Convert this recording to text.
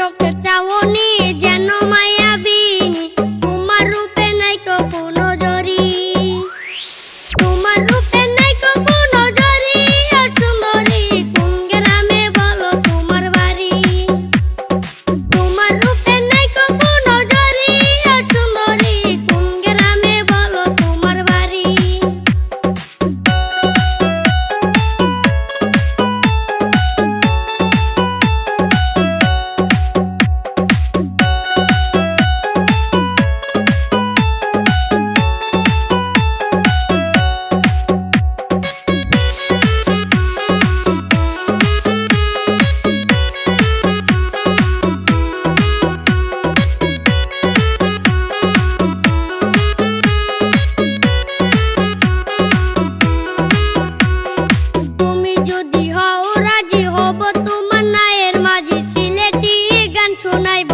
চোখে চাওনি যেন মায়াবিনী, তোমার রূপে নাই কোনো জরি, তোমার রূপে নাই কোনো জরি। সুন্দরী কোন গ্রামে বলো তোমার বাড়ি, তোমার রূপে নাই কোনো জরি। সুন্দরী কোন গ্রামে বলো তোমার বাড়ি। যদি হও রাজি হব তোমার নায়ের মাঝি, সিলেটি গান শোনাইব।